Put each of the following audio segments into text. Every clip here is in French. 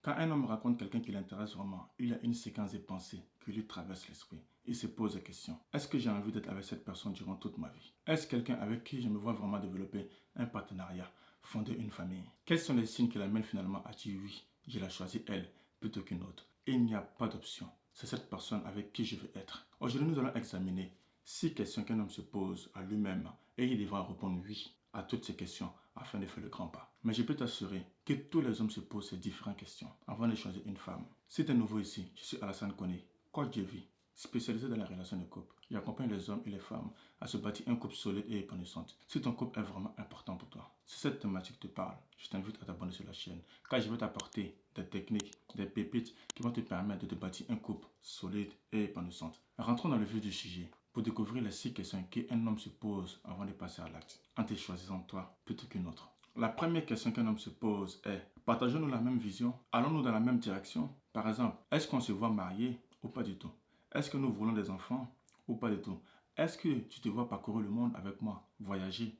Quand un homme raconte quelqu'un qui l'intéresse vraiment, il y a une séquence de pensées qui lui traverse l'esprit. Il se pose la question, est-ce que j'ai envie d'être avec cette personne durant toute ma vie? Est-ce quelqu'un avec qui je me vois vraiment développer un partenariat, fonder une famille? Quels sont les signes qui l'amènent finalement à dire oui, je l'ai choisi elle plutôt qu'une autre? Il n'y a pas d'option. C'est cette personne avec qui je veux être. Aujourd'hui, nous allons examiner 6 questions qu'un homme se pose à lui-même et il devra répondre oui à toutes ces questions afin de faire le grand pas. Mais je peux t'assurer que tous les hommes se posent ces différentes questions avant de choisir une femme. Si tu es nouveau ici, je suis Alassane Koné, coach de vie, spécialisé dans la relation de couple. J'accompagne les hommes et les femmes à se bâtir un couple solide et épanouissant. Si ton couple est vraiment important pour toi, si cette thématique te parle, je t'invite à t'abonner sur la chaîne car je vais t'apporter des techniques, des pépites qui vont te permettre de te bâtir un couple solide et épanouissant. Rentrons dans le vif du sujet pour découvrir les 6 questions qu'un homme se pose avant de passer à l'acte, en te choisissant toi plutôt qu'une autre. La première question qu'un homme se pose est, partageons-nous la même vision? Allons-nous dans la même direction? Par exemple, est-ce qu'on se voit marié ou pas du tout? Est-ce que nous voulons des enfants ou pas du tout? Est-ce que tu te vois parcourir le monde avec moi, voyager?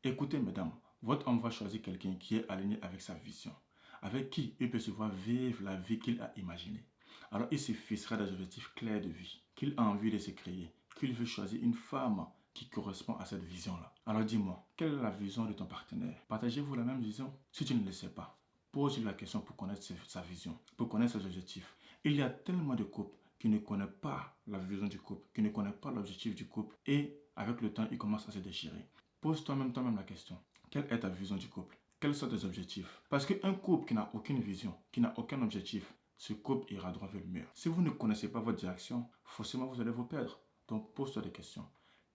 Écoutez mesdames, votre homme va choisir quelqu'un qui est aligné avec sa vision, avec qui il peut se voir vivre la vie qu'il a imaginée. Alors il se fixera des objectifs clairs de vie, qu'il a envie de se créer, qu'il veut choisir une femme qui correspond à cette vision-là. Alors dis-moi, quelle est la vision de ton partenaire? Partagez-vous la même vision? Si tu ne le sais pas, pose-lui la question pour connaître sa vision, pour connaître ses objectifs. Il y a tellement de couples qui ne connaissent pas la vision du couple, qui ne connaissent pas l'objectif du couple et avec le temps, ils commencent à se déchirer. Pose toi-même la question. Quelle est ta vision du couple? Quels sont tes objectifs? Parce qu'un couple qui n'a aucune vision, qui n'a aucun objectif, ce couple ira droit vers le mur. Si vous ne connaissez pas votre direction, forcément vous allez vous perdre. Donc pose-toi des questions.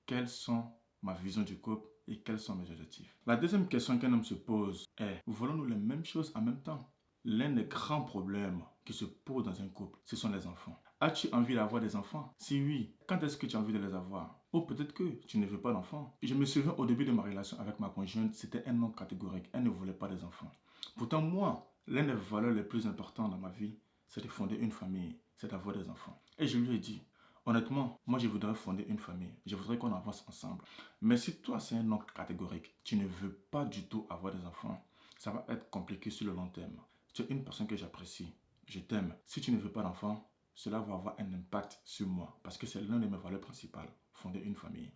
Quelles sont ma vision du couple et quels sont mes objectifs? La deuxième question qu'un homme se pose est, voulons-nous les mêmes choses en même temps? L'un des grands problèmes qui se posent dans un couple, ce sont les enfants. As-tu envie d'avoir des enfants? Si oui, quand est-ce que tu as envie de les avoir? Ou peut-être que tu ne veux pas d'enfants. Je me souviens au début de ma relation avec ma conjointe, c'était un non catégorique. Elle ne voulait pas des enfants. Pourtant, moi, l'une des valeurs les plus importantes dans ma vie, c'est de fonder une famille, c'est d'avoir des enfants. Et je lui ai dit, honnêtement, moi je voudrais fonder une famille. Je voudrais qu'on avance ensemble. Mais si toi c'est un non catégorique, tu ne veux pas du tout avoir des enfants, ça va être compliqué sur le long terme. Tu es une personne que j'apprécie, je t'aime. Si tu ne veux pas d'enfants, cela va avoir un impact sur moi parce que c'est l'un de mes valeurs principales, fonder une famille.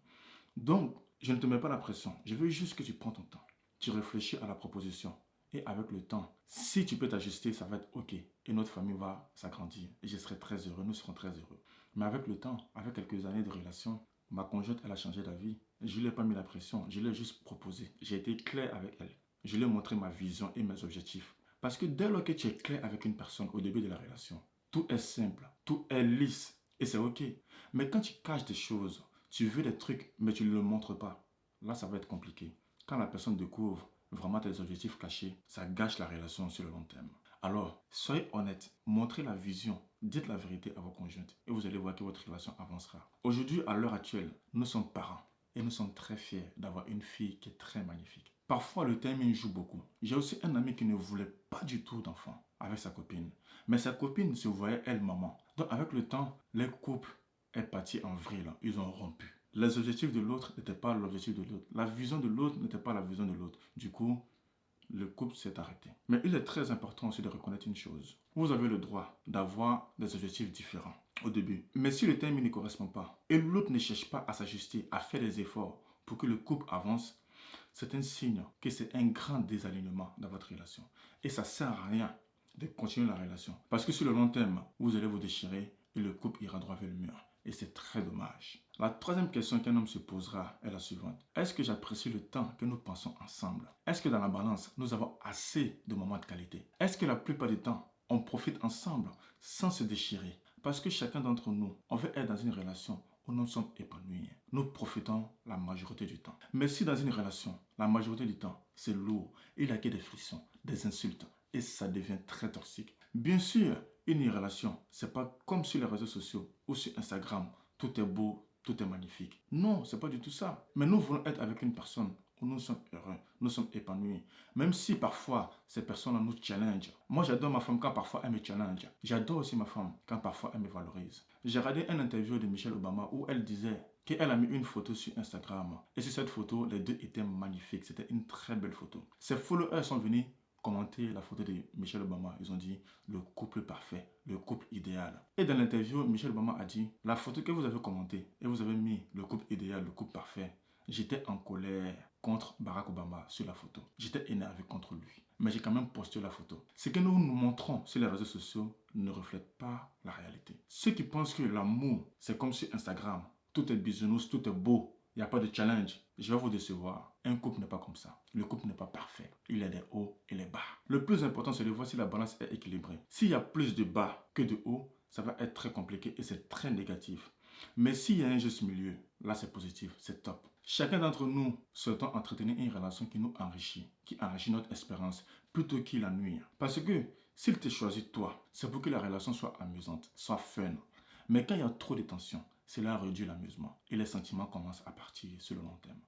Donc, je ne te mets pas la pression. Je veux juste que tu prends ton temps. Tu réfléchis à la proposition. Et avec le temps, si tu peux t'ajuster, ça va être OK. Et notre famille va s'agrandir. Et je serai très heureux, nous serons très heureux. Mais avec le temps, avec quelques années de relation, ma conjointe, elle a changé d'avis. Je ne lui ai pas mis la pression, je l'ai juste proposé. J'ai été clair avec elle. Je lui ai montré ma vision et mes objectifs. Parce que dès lors que tu es clair avec une personne au début de la relation, tout est simple, tout est lisse. Et c'est OK. Mais quand tu caches des choses, tu veux des trucs, mais tu ne le montres pas, là, ça va être compliqué. Quand la personne découvre vraiment tes objectifs cachés, ça gâche la relation sur le long terme. Alors, soyez honnête, montrez la vision, dites la vérité à vos conjointes et vous allez voir que votre relation avancera. Aujourd'hui, à l'heure actuelle, nous sommes parents et nous sommes très fiers d'avoir une fille qui est très magnifique. Parfois, le timing joue beaucoup. J'ai aussi un ami qui ne voulait pas du tout d'enfant avec sa copine. Mais sa copine se voyait elle maman. Donc, avec le temps, les couples est parti en vrille. Ils ont rompu. Les objectifs de l'autre n'étaient pas l'objectif de l'autre. La vision de l'autre n'était pas la vision de l'autre. Du coup, le couple s'est arrêté. Mais il est très important aussi de reconnaître une chose. Vous avez le droit d'avoir des objectifs différents au début. Mais si le timing ne correspond pas et l'autre ne cherche pas à s'ajuster, à faire des efforts pour que le couple avance, c'est un signe que c'est un grand désalignement dans votre relation. Et ça ne sert à rien de continuer la relation. Parce que sur le long terme, vous allez vous déchirer et le couple ira droit vers le mur. Et c'est très dommage. La troisième question qu'un homme se posera est la suivante. Est-ce que j'apprécie le temps que nous passons ensemble? Est-ce que dans la balance, nous avons assez de moments de qualité? Est-ce que la plupart du temps, on profite ensemble sans se déchirer? Parce que chacun d'entre nous, on veut être dans une relation où nous sommes épanouis. Nous profitons la majorité du temps. Mais si dans une relation, la majorité du temps, c'est lourd, il n'y a que des frictions, des insultes, et ça devient très toxique. Bien sûr, une relation, c'est pas comme sur les réseaux sociaux ou sur Instagram, tout est beau, tout est magnifique. Non, c'est pas du tout ça. Mais nous voulons être avec une personne où nous sommes heureux, nous sommes épanouis. Même si parfois ces personnes-là nous challengent. Moi, j'adore ma femme quand parfois elle me challenge. J'adore aussi ma femme quand parfois elle me valorise. J'ai regardé une interview de Michelle Obama où elle disait qu'elle a mis une photo sur Instagram. Et sur cette photo, les deux étaient magnifiques. C'était une très belle photo. Ses followers sont venus commenté la photo de Michelle Obama. Ils ont dit le couple parfait, le couple idéal. Et dans l'interview, Michelle Obama a dit la photo que vous avez commentée et vous avez mis le couple idéal, le couple parfait. J'étais en colère contre Barack Obama sur la photo. J'étais énervé contre lui. Mais j'ai quand même posté la photo. Ce que nous nous montrons sur les réseaux sociaux ne reflète pas la réalité. Ceux qui pensent que l'amour, c'est comme sur Instagram. Tout est bisounours, tout est beau. Il n'y a pas de challenge. Je vais vous décevoir. Un couple n'est pas comme ça. Le couple n'est pas parfait. Il y a des hauts et des bas. Le plus important, c'est de voir si la balance est équilibrée. S'il y a plus de bas que de hauts, ça va être très compliqué et c'est très négatif. Mais s'il y a un juste milieu, là c'est positif, c'est top. Chacun d'entre nous souhaitons entretenir une relation qui nous enrichit, qui enrichit notre espérance, plutôt qu'il la nuit. Parce que s'il te choisit toi, c'est pour que la relation soit amusante, soit fun. Mais quand il y a trop de tension, cela réduit l'amusement et les sentiments commencent à partir sur le long terme.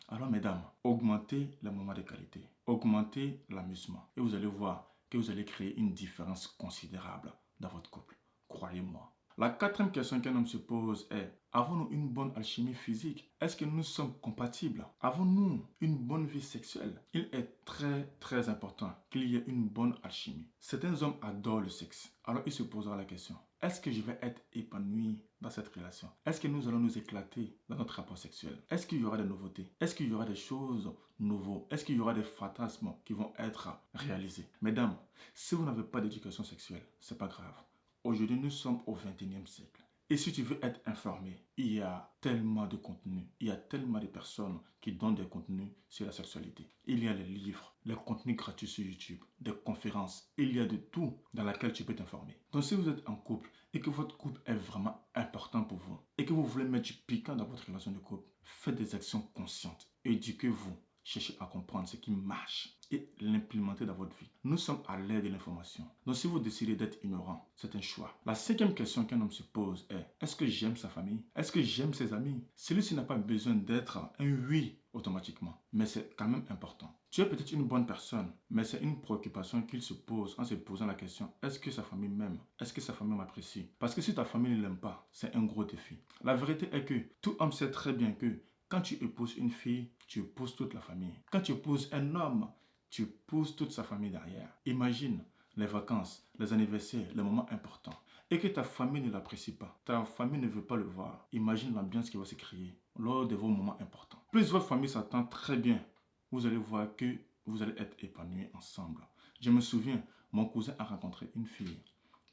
Alors mesdames, augmentez les moments de qualité, augmentez l'amusement et vous allez voir que vous allez créer une différence considérable dans votre couple. Croyez-moi. La quatrième question qu'un homme se pose est, avons-nous une bonne alchimie physique? Est-ce que nous sommes compatibles? Avons-nous une bonne vie sexuelle? Il est très important qu'il y ait une bonne alchimie. Certains hommes adorent le sexe. Alors il se posera la question, est-ce que je vais être épanoui dans cette relation? Est-ce que nous allons nous éclater dans notre rapport sexuel? Est-ce qu'il y aura des nouveautés? Est-ce qu'il y aura des choses nouvelles? Est-ce qu'il y aura des fantasmes qui vont être réalisés? Mesdames, si vous n'avez pas d'éducation sexuelle, c'est pas grave. Aujourd'hui, nous sommes au 21e siècle. Et si tu veux être informé, il y a tellement de contenus, il y a tellement de personnes qui donnent des contenus sur la sexualité. Il y a les livres, les contenus gratuits sur YouTube, des conférences, il y a de tout dans laquelle tu peux t'informer. Donc si vous êtes en couple et que votre couple est vraiment important pour vous et que vous voulez mettre du piquant dans votre relation de couple, faites des actions conscientes, éduquez-vous. Cherchez à comprendre ce qui marche et l'implémenter dans votre vie. Nous sommes à l'ère de l'information. Donc si vous décidez d'être ignorant, c'est un choix. La cinquième question qu'un homme se pose est, est-ce que j'aime sa famille? Est-ce que j'aime ses amis? Celui-ci n'a pas besoin d'être un oui automatiquement, mais c'est quand même important. Tu es peut-être une bonne personne, mais c'est une préoccupation qu'il se pose en se posant la question, est-ce que sa famille m'aime? Est-ce que sa famille m'apprécie? Parce que si ta famille ne l'aime pas, c'est un gros défi. La vérité est que tout homme sait très bien que quand tu épouses une fille, tu épouses toute la famille. Quand tu épouses un homme, tu épouses toute sa famille derrière. Imagine les vacances, les anniversaires, les moments importants. Et que ta famille ne l'apprécie pas. Ta famille ne veut pas le voir. Imagine l'ambiance qui va se créer lors de vos moments importants. Plus votre famille s'attend très bien, vous allez voir que vous allez être épanouis ensemble. Je me souviens, mon cousin a rencontré une fille.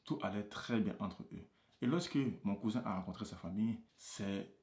Tout allait très bien entre eux. Et lorsque mon cousin a rencontré sa famille, c'est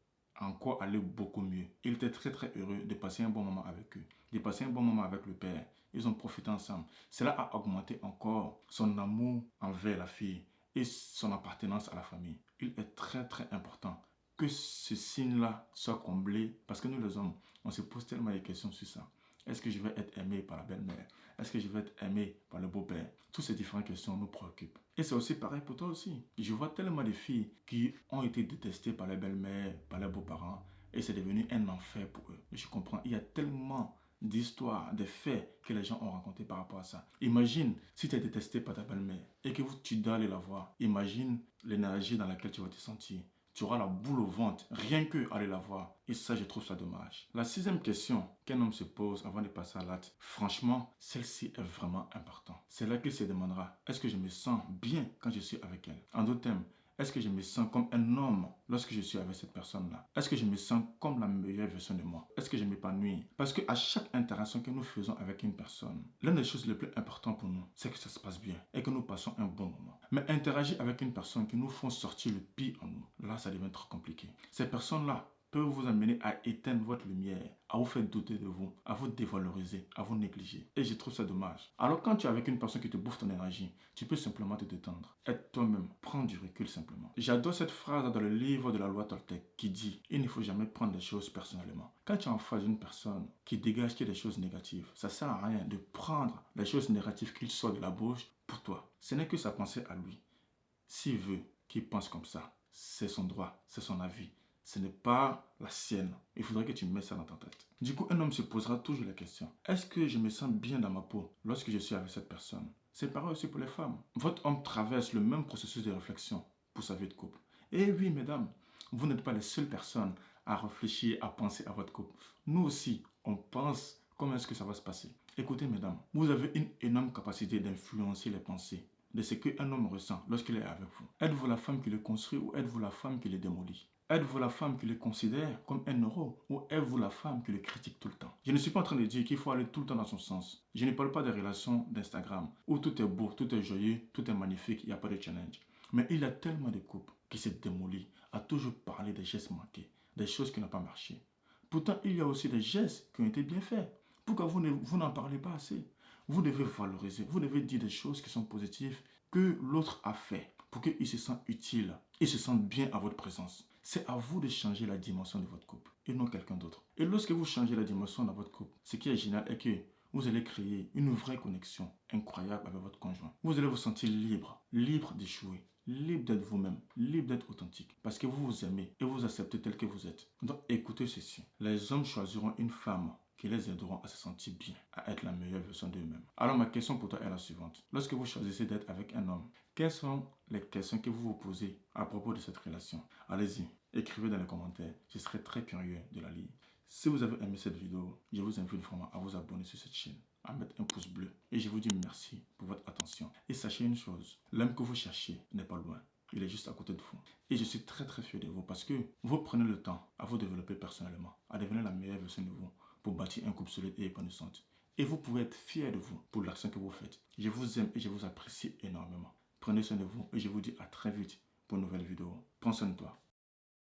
encore aller beaucoup mieux. Il était très heureux de passer un bon moment avec eux, de passer un bon moment avec le père. Ils ont profité ensemble. Cela a augmenté encore son amour envers la fille et son appartenance à la famille. Il est très important que ce signe-là soit comblé parce que nous les hommes, on se pose tellement de questions sur ça. Est-ce que je vais être aimé par la belle-mère? Est-ce que je vais être aimé par le beau-père? Toutes ces différentes questions nous préoccupent. Et c'est aussi pareil pour toi aussi. Je vois tellement de filles qui ont été détestées par les belles-mères, par les beaux-parents, et c'est devenu un enfer pour eux. Et je comprends, il y a tellement d'histoires, de faits que les gens ont rencontrés par rapport à ça. Imagine si tu es détesté par ta belle-mère et que tu dois aller la voir. Imagine l'énergie dans laquelle tu vas te sentir. Tu auras la boule au ventre, rien que aller la voir. Et ça, je trouve ça dommage. La sixième question qu'un homme se pose avant de passer à l'acte, franchement, celle-ci est vraiment importante. C'est là qu'il se demandera, est-ce que je me sens bien quand je suis avec elle? En d'autres termes, est-ce que je me sens comme un homme lorsque je suis avec cette personne-là? Est-ce que je me sens comme la meilleure version de moi? Est-ce que je m'épanouis? Parce qu'à chaque interaction que nous faisons avec une personne, l'une des choses les plus importantes pour nous, c'est que ça se passe bien et que nous passons un bon moment. Mais interagir avec une personne qui nous font sortir le pire en nous, là, ça devient trop compliqué. Ces personnes-là peuvent vous amener à éteindre votre lumière, à vous faire douter de vous, à vous dévaloriser, à vous négliger. Et je trouve ça dommage. Alors quand tu es avec une personne qui te bouffe ton énergie, tu peux simplement te détendre. Être toi-même, prendre du recul simplement. J'adore cette phrase dans le livre de la loi Toltec qui dit « Il ne faut jamais prendre les choses personnellement ». Quand tu es en face d'une personne qui dégage des choses négatives, ça ne sert à rien de prendre les choses négatives qu'il sort de la bouche pour toi. Ce n'est que sa pensée à lui. S'il veut qu'il pense comme ça, c'est son droit, c'est son avis. Ce n'est pas la sienne. Il faudrait que tu mettes ça dans ta tête. Du coup, un homme se posera toujours la question, est-ce que je me sens bien dans ma peau lorsque je suis avec cette personne? C'est pareil aussi pour les femmes. Votre homme traverse le même processus de réflexion pour sa vie de couple. Et oui, mesdames, vous n'êtes pas les seules personnes à réfléchir, à penser à votre couple. Nous aussi, on pense comment est-ce que ça va se passer. Écoutez, mesdames, vous avez une énorme capacité d'influencer les pensées de ce qu'un homme ressent lorsqu'il est avec vous. Êtes-vous la femme qui le construit ou êtes-vous la femme qui le démolit? Êtes-vous la femme qui le considère comme un euro ou êtes-vous la femme qui le critique tout le temps? Je ne suis pas en train de dire qu'il faut aller tout le temps dans son sens. Je ne parle pas des relations d'Instagram où tout est beau, tout est joyeux, tout est magnifique, il n'y a pas de challenge. Mais il y a tellement de couples qui se démolissent à toujours parler des gestes manqués, des choses qui n'ont pas marché. Pourtant, il y a aussi des gestes qui ont été bien faits. Pourquoi vous n'en parlez pas assez? Vous devez valoriser, vous devez dire des choses qui sont positives que l'autre a fait pour qu'il se sente utile, il se sente bien à votre présence. C'est à vous de changer la dimension de votre couple et non quelqu'un d'autre. Et lorsque vous changez la dimension de votre couple, ce qui est génial est que vous allez créer une vraie connexion incroyable avec votre conjoint. Vous allez vous sentir libre, libre d'échouer, libre d'être vous-même, libre d'être authentique. Parce que vous vous aimez et vous acceptez tel que vous êtes. Donc écoutez ceci. Les hommes choisiront une femme qui les aideront à se sentir bien, à être la meilleure version d'eux-mêmes. Alors ma question pour toi est la suivante. Lorsque vous choisissez d'être avec un homme, quelles sont les questions que vous vous posez à propos de cette relation? Allez-y, écrivez dans les commentaires. Je serai très curieux de la lire. Si vous avez aimé cette vidéo, je vous invite vraiment à vous abonner sur cette chaîne, à mettre un pouce bleu. Et je vous dis merci pour votre attention. Et sachez une chose, l'homme que vous cherchez n'est pas loin. Il est juste à côté de vous. Et je suis très très fier de vous parce que vous prenez le temps à vous développer personnellement, à devenir la meilleure version de vous pour bâtir un couple solide et épanouissant. Et vous pouvez être fier de vous pour l'action que vous faites. Je vous aime et je vous apprécie énormément. Prenez soin de vous et je vous dis à très vite pour une nouvelle vidéo. Prends soin de toi.